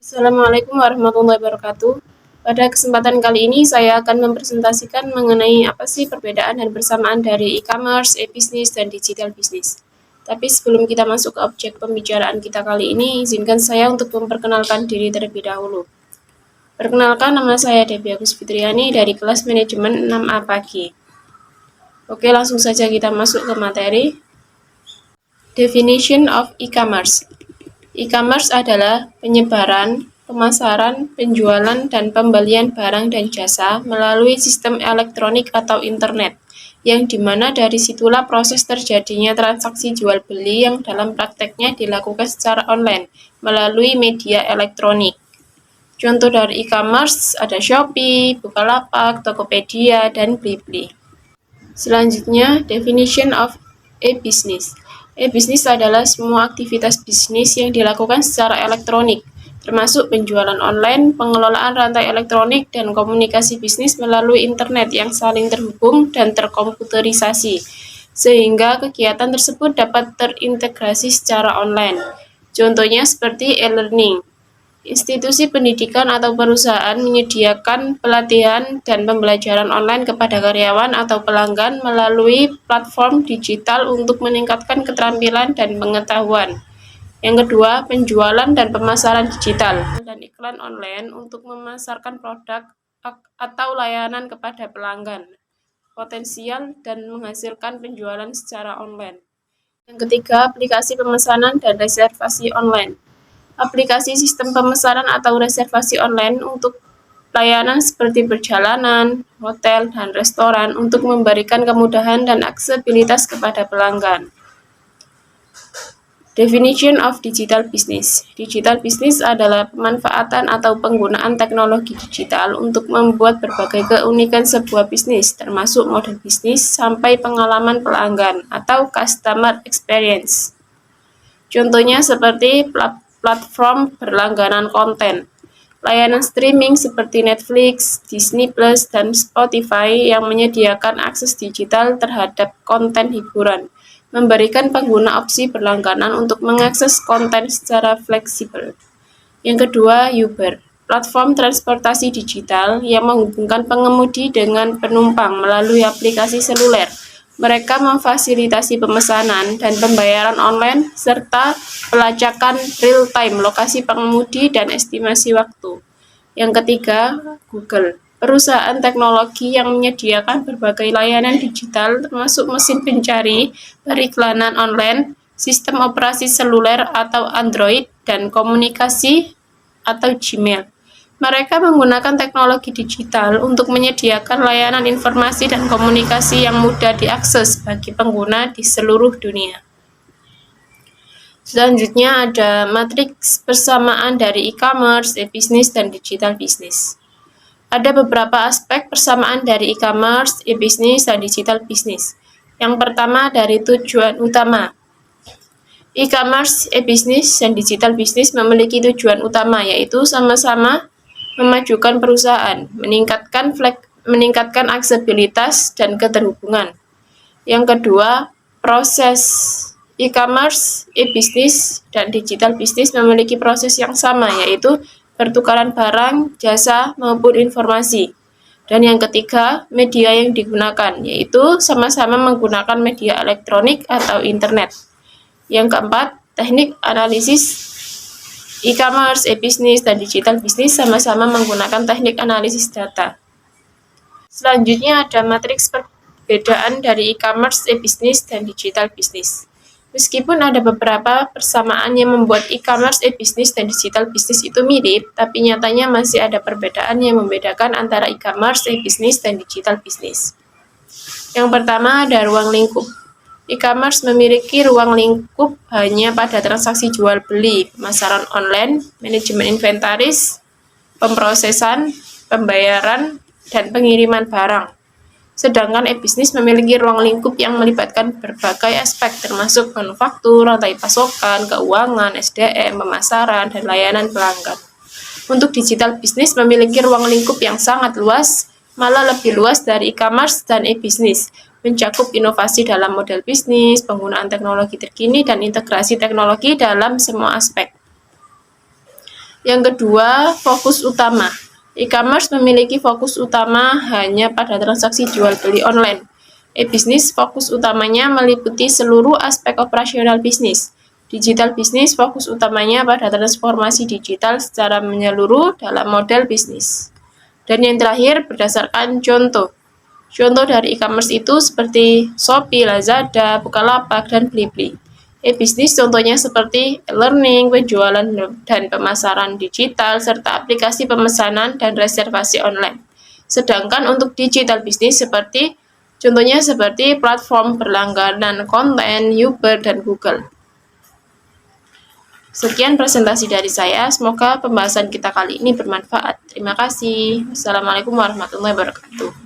Assalamualaikum warahmatullahi wabarakatuh. Pada kesempatan kali ini saya akan mempresentasikan mengenai apa sih perbedaan dan persamaan dari e-commerce, e-business, dan digital business. Tapi sebelum kita masuk ke objek pembicaraan kita kali ini, izinkan saya untuk memperkenalkan diri terlebih dahulu. Perkenalkan, nama saya Debbie Agus Fitriani dari kelas manajemen 6A pagi. Oke, langsung saja kita masuk ke materi. Definition of e-commerce. E-commerce adalah penyebaran, pemasaran, penjualan, dan pembelian barang dan jasa melalui sistem elektronik atau internet, yang dimana dari situlah proses terjadinya transaksi jual beli yang dalam prakteknya dilakukan secara online melalui media elektronik. Contoh dari e-commerce ada Shopee, Bukalapak, Tokopedia, dan Blibli. Selanjutnya, definition of e-business. E-business adalah semua aktivitas bisnis yang dilakukan secara elektronik, termasuk penjualan online, pengelolaan rantai elektronik, dan komunikasi bisnis melalui internet yang saling terhubung dan terkomputerisasi, sehingga kegiatan tersebut dapat terintegrasi secara online. Contohnya seperti e-learning. Institusi pendidikan atau perusahaan menyediakan pelatihan dan pembelajaran online kepada karyawan atau pelanggan melalui platform digital untuk meningkatkan keterampilan dan pengetahuan. Yang kedua, penjualan dan pemasaran digital dan iklan online untuk memasarkan produk atau layanan kepada pelanggan potensial dan menghasilkan penjualan secara online. Yang ketiga, aplikasi pemesanan dan reservasi online. Aplikasi sistem pemesanan atau reservasi online untuk layanan seperti perjalanan, hotel, dan restoran untuk memberikan kemudahan dan aksesibilitas kepada pelanggan. Definition of digital business. Digital business adalah pemanfaatan atau penggunaan teknologi digital untuk membuat berbagai keunikan sebuah bisnis, termasuk model bisnis sampai pengalaman pelanggan atau customer experience. Contohnya seperti platform berlangganan konten, layanan streaming seperti Netflix, Disney+, dan Spotify yang menyediakan akses digital terhadap konten hiburan, memberikan pengguna opsi berlangganan untuk mengakses konten secara fleksibel. Yang kedua, Uber, platform transportasi digital yang menghubungkan pengemudi dengan penumpang melalui aplikasi seluler. Mereka memfasilitasi pemesanan dan pembayaran online serta pelacakan real-time lokasi pengemudi dan estimasi waktu. Yang ketiga, Google, perusahaan teknologi yang menyediakan berbagai layanan digital termasuk mesin pencari, periklanan online, sistem operasi seluler atau Android, dan komunikasi atau Gmail. Mereka menggunakan teknologi digital untuk menyediakan layanan informasi dan komunikasi yang mudah diakses bagi pengguna di seluruh dunia. Selanjutnya ada matriks persamaan dari e-commerce, e-business, dan digital business. Ada beberapa aspek persamaan dari e-commerce, e-business, dan digital business. Yang pertama dari tujuan utama. E-commerce, e-business, dan digital business memiliki tujuan utama, yaitu sama-sama memajukan perusahaan, meningkatkan aksesibilitas dan keterhubungan. Yang kedua, proses e-commerce, e-business, dan digital business memiliki proses yang sama, yaitu pertukaran barang, jasa, maupun informasi. Dan yang ketiga, media yang digunakan, yaitu sama-sama menggunakan media elektronik atau internet. Yang keempat, teknik analisis e-commerce, e-business, dan digital business sama-sama menggunakan teknik analisis data. Selanjutnya ada matriks perbedaan dari e-commerce, e-business, dan digital business. Meskipun ada beberapa persamaan yang membuat e-commerce, e-business, dan digital business itu mirip, tapi nyatanya masih ada perbedaan yang membedakan antara e-commerce, e-business, dan digital business. Yang pertama ada ruang lingkup. E-commerce memiliki ruang lingkup hanya pada transaksi jual beli, pemasaran online, manajemen inventaris, pemrosesan, pembayaran, dan pengiriman barang. Sedangkan e-business memiliki ruang lingkup yang melibatkan berbagai aspek termasuk manufaktur, rantai pasokan, keuangan, SDM, pemasaran, dan layanan pelanggan. Untuk digital business memiliki ruang lingkup yang sangat luas, malah lebih luas dari e-commerce dan e-business, mencakup inovasi dalam model bisnis, penggunaan teknologi terkini, dan integrasi teknologi dalam semua aspek. Yang kedua, fokus utama. E-commerce memiliki fokus utama hanya pada transaksi jual beli online. E-bisnis fokus utamanya meliputi seluruh aspek operasional bisnis. Digital bisnis fokus utamanya pada transformasi digital secara menyeluruh dalam model bisnis. Dan yang terakhir, berdasarkan contoh. Contoh dari e-commerce itu seperti Shopee, Lazada, Bukalapak, dan Blibli. E-bisnis contohnya seperti e-learning, penjualan dan pemasaran digital, serta aplikasi pemesanan dan reservasi online. Sedangkan untuk digital bisnis contohnya seperti platform berlangganan konten, Uber, dan Google. Sekian presentasi dari saya, semoga pembahasan kita kali ini bermanfaat. Terima kasih. Wassalamualaikum warahmatullahi wabarakatuh.